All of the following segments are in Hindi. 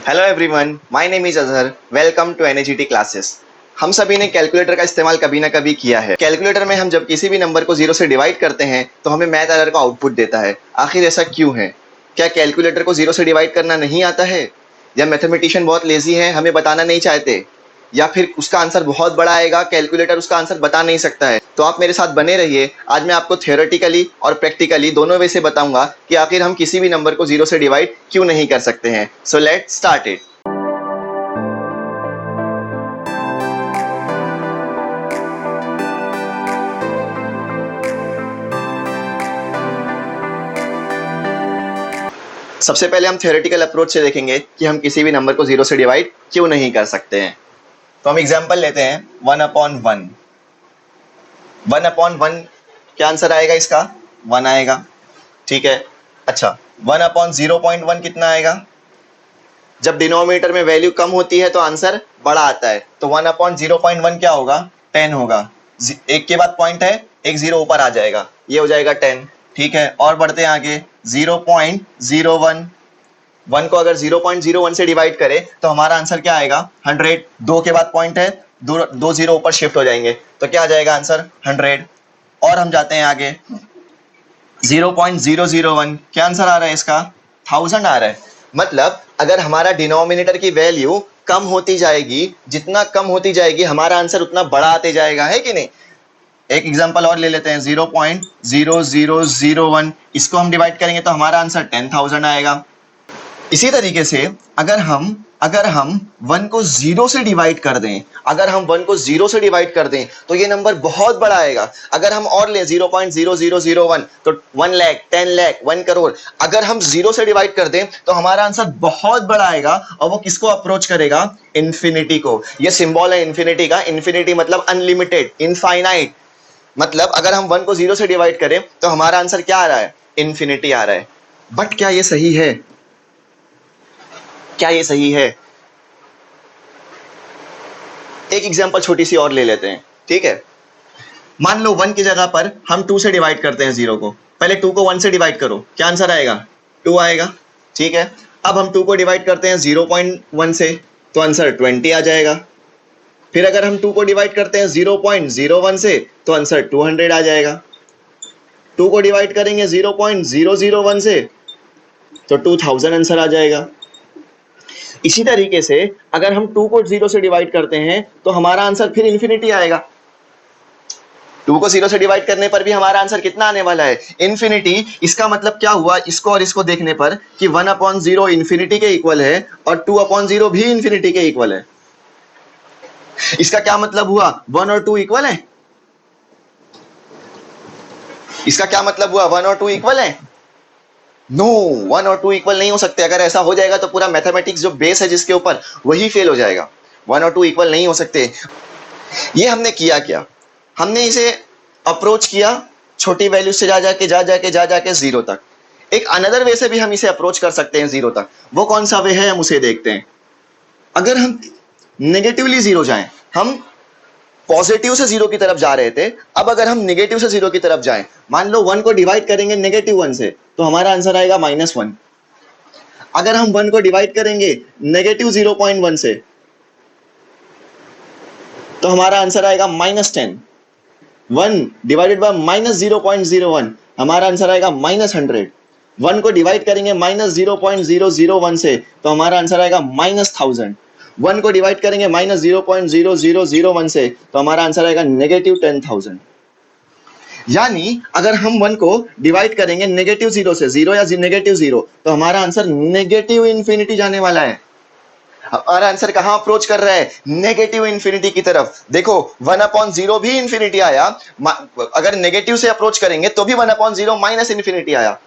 Hello everyone, my name is Azhar. Welcome to NAGT classes. हम सभी ने कैलकुलेटर का इस्तेमाल कभी ना कभी किया है। कैलकुलेटर में हम जब किसी भी नंबर को जीरो से डिवाइड करते हैं तो हमें मैथ एरर का आउटपुट देता है। आखिर ऐसा क्यों है? क्या कैलकुलेटर को जीरो से डिवाइड करना नहीं आता है, या मैथमेटिशियन बहुत लेजी हैं, हमें बताना नहीं चाहते, या फिर उसका आंसर बहुत बड़ा आएगा, कैलकुलेटर उसका आंसर बता नहीं सकता है? तो आप मेरे साथ बने रहिए। आज मैं आपको थियोरेटिकली और प्रैक्टिकली दोनों वे से बताऊंगा कि आखिर हम किसी भी नंबर को जीरो से डिवाइड क्यों नहीं कर सकते हैं। So let's start it. सबसे पहले हम थ्योरेटिकल अप्रोच से देखेंगे कि हम किसी भी नंबर को जीरो से डिवाइड क्यों नहीं कर सकते हैं। तो हम एग्जांपल लेते हैं 1/1। 1/1 क्या आंसर आएगा इसका? 1 आएगा। ठीक है। अच्छा, 1/0.1 कितना आएगा? जब डिनोमिनेटर में वैल्यू कम होती है तो आंसर बड़ा आता है, तो 1/0.1 क्या होगा? 10 होगा। एक के बाद पॉइंट है, एक जीरो ऊपर आ जाएगा, ये हो जाएगा 10। ठीक है, और बढ़ते हैं आगे। 0.01। 1 को अगर 0.01 से डिवाइड करें तो हमारा आंसर क्या आएगा? 100। दो के बाद पॉइंट है, दो जीरो ऊपर शिफ्ट हो जाएंगे, तो क्या आ जाएगा आंसर? 100। और हम जाते हैं आगे। 0.001 क्या आंसर आ रहा है इसका? 1000 आ रहा है। मतलब अगर हमारा डिनोमिनेटर की वैल्यू कम होती जाएगी, जितना कम होती जाएगी हमारा आंसर उतना बड़ा आते जाएगा, है कि नहीं? एक एग्जांपल और ले लेते हैं, 0.0001। इसको हम डिवाइड करेंगे तो हमारा आंसर 10,000 आएगा। इसी तरीके से अगर हम 1 को 0 से डिवाइड कर दें, तो ये नंबर बहुत बड़ा आएगा। अगर हम और ले 0.0001 तो 1 लाख, 10 लाख, 1 करोड़। अगर हम 0 से डिवाइड कर दें तो हमारा आंसर बहुत बड़ा आएगा, और वो किसको अप्रोच करेगा? इंफिनिटी को। ये सिंबल है इंफिनिटी का। इंफिनिटी मतलब अनलिमिटेड, इनफाइनाइट। मतलब अगर हम 1 को 0 से डिवाइड करें तो हमारा आंसर क्या आ रहा है? इंफिनिटी आ रहा है। बट क्या ये सही है? क्या ये सही है? एक एग्जांपल छोटी सी और ले लेते हैं। ठीक है, मान लो 1 की जगह पर हम 2 से डिवाइड करते हैं 0 को। पहले 2 को 1 से डिवाइड करो, क्या आंसर आएगा? 2 आएगा। ठीक है, अब हम 2 को डिवाइड करते हैं 0.1 से, तो आंसर 20 आ जाएगा। फिर अगर हम 2 को डिवाइड करते हैं 0.01 से तो आंसर 200 आ जाएगा। 2 को डिवाइड करेंगे 0.001 से तो 2000 आंसर आ जाएगा। इसी तरीके से अगर हम 2 को 0 से डिवाइड करते हैं तो हमारा आंसर फिर इंफिनिटी आएगा। 2 को 0 से डिवाइड करने पर भी हमारा आंसर कितना आने वाला है? इंफिनिटी। इसका मतलब क्या हुआ इसको और इसको देखने पर कि 1/0 इंफिनिटी के इक्वल है और 2/0 भी इंफिनिटी के इक्वल है। इसका क्या मतलब हुआ? 1 और 2 इक्वल है। इसका क्या मतलब हुआ? 1 और 2 इक्वल है? नो, 1 और 2 इक्वल नहीं हो सकते। अगर ऐसा हो जाएगा तो पूरा मैथमेटिक्स जो बेस है जिसके ऊपर, वही फेल हो जाएगा। 1 और 2 इक्वल नहीं हो सकते। ये हमने किया क्या? हमने इसे अप्रोच किया छोटी वैल्यू से जा जाके जीरो तक। एक अनदर वे से भी हम इसे अप्रोच कर सकते हैं जीरो तक। वो कौन सा वे है, हम उसे देखते हैं। अगर हम नेगेटिवली जीरो जाएं, हम पॉजिटिव से जीरो की तरफ जा रहे थे, अब अगर हम नेगेटिव से जीरो की तरफ जाएं, मान लो 1 को डिवाइड करेंगे -1 से तो हमारा आंसर आएगा -1। अगर हम 1 को डिवाइड करेंगे -0.1 से तो हमारा आंसर आएगा -10। 1 डिवाइडेड बाय -0.01 हमारा आंसर आएगा -100। 1 को डिवाइड करेंगे -0.001 से तो हमारा आंसर आएगा -1000। 1 को डिवाइड करेंगे -0.0001 से तो हमारा आंसर आएगा -10,000। यानी अगर हम 1 को डिवाइड करेंगे -0 से, 0 या -0, तो हमारा आंसर नेगेटिव इंफिनिटी जाने वाला है। हमारा आंसर कहां अप्रोच कर रहा है? नेगेटिव इंफिनिटी की तरफ। देखो 1/0 भी इंफिनिटी आया, अगर नेगेटिव से अप्रोच करेंगे तो भी 1/0 माइनस इंफिनिटी आया।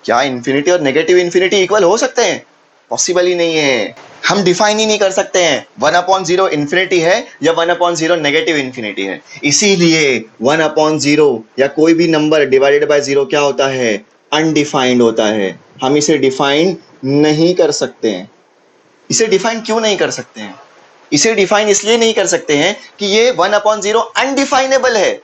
क्या इंफिनिटी और नेगेटिव इंफिनिटी इक्वल हो सकते हैं? पॉसिबल ही नहीं है। हम डिफाइन ही नहीं कर सकते हैं 1/0 इंफिनिटी है या 1/0 नेगेटिव इंफिनिटी है। इसीलिए 1/0 या कोई भी नंबर डिवाइडेड बाय 0 क्या होता है? अनडिफाइंड होता है। हम इसे डिफाइन नहीं कर सकते हैं। इसे डिफाइन क्यों नहीं कर सकते हैं? इसे डिफाइन इसलिए नहीं कर सकते हैं कि ये 1/0 अनडिफाइनेबल है।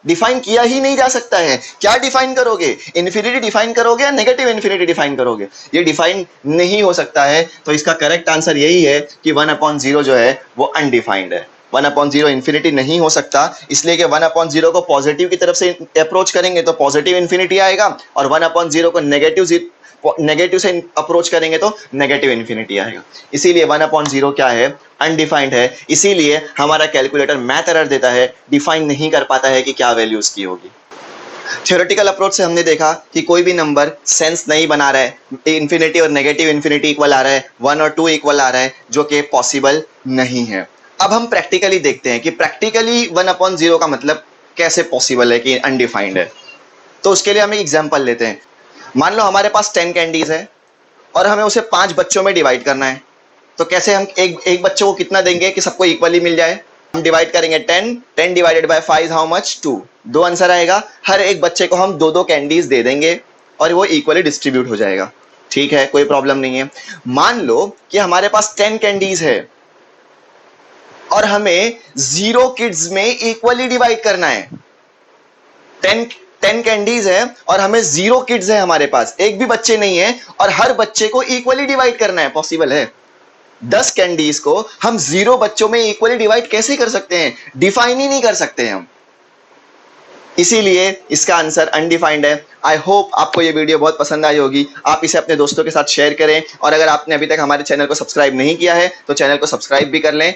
डिफाइन किया ही नहीं जा सकता है। क्या डिफाइन करोगे, इन्फिनिटी डिफाइन करोगे या नेगेटिव इन्फिनिटी डिफाइन करोगे? ये डिफाइन नहीं हो सकता है। तो इसका करेक्ट आंसर यही है कि 1/0 जो है वो अनडिफाइंड है। 1/0 इन्फिनिटी नहीं हो सकता, इसलिए कि 1/0 को पॉजिटिव की तरफ से अप्रोच करेंगे तो पॉजिटिव इन्फिनिटी आएगा, और 1/0 को नेगेटिव से अप्रोच करेंगे तो नेगेटिव इन्फिनिटी आएगा। इसीलिए 1/0 क्या है, अनडिफाइंड है। इसीलिए हमारा कैलकुलेटर मैथ एरर देता है, डिफाइन नहीं कर पाता है कि क्या वैल्यू उसकी होगी। थ्योरेटिकल अप्रोच से हमने देखा कि कोई भी नंबर सेंस नहीं बना रहा है, इन्फिनिटी और नेगेटिव इन्फिनिटी इक्वल आ रहा है, 1 और 2 इक्वल आ रहा है, जो कि पॉसिबल नहीं है। अब हम प्रैक्टिकली देखते हैं कि प्रैक्टिकली 1/0 का मतलब कैसे पॉसिबल है कि अनडिफाइंड है। तो उसके लिए हम एक एग्जांपल लेते हैं। मान लो हमारे पास 10 कैंडीज है और हमें उसे 5 बच्चों में डिवाइड करना है। तो कैसे हम एक बच्चों को कितना देंगे कि सबको इक्वली मिल जाए? हम डिवाइड करेंगे 10 डिवाइडेड बाय 5 हाउ मच, 2। दो आंसर आएगा। हर एक बच्चे को हम 2 कैंडीज दे देंगे और वो इक्वली डिस्ट्रीब्यूट हो जाएगा। ठीक है, कोई प्रॉब्लम नहीं है। मान लो कि हमारे पास 10 कैंडीज है और हमें 0 किड्स में इक्वली डिवाइड करना है। 10 कैंडीज है और हमें 0 किड्स है, हमारे पास एक भी बच्चे नहीं है, और हर बच्चे को इक्वली डिवाइड करना है। पॉसिबल है? 10 कैंडीज को हम 0 बच्चों में इक्वली डिवाइड कैसे कर सकते हैं? डिफाइन ही नहीं कर सकते हम। इसीलिए इसका आंसर अनडिफाइंड है। आई होप आपको ये वीडियो बहुत पसंद आई होगी। आप इसे अपने दोस्तों के साथ शेयर करें, और अगर आपने अभी तक हमारे चैनल को सब्सक्राइब नहीं किया है तो चैनल को सब्सक्राइब भी कर लें।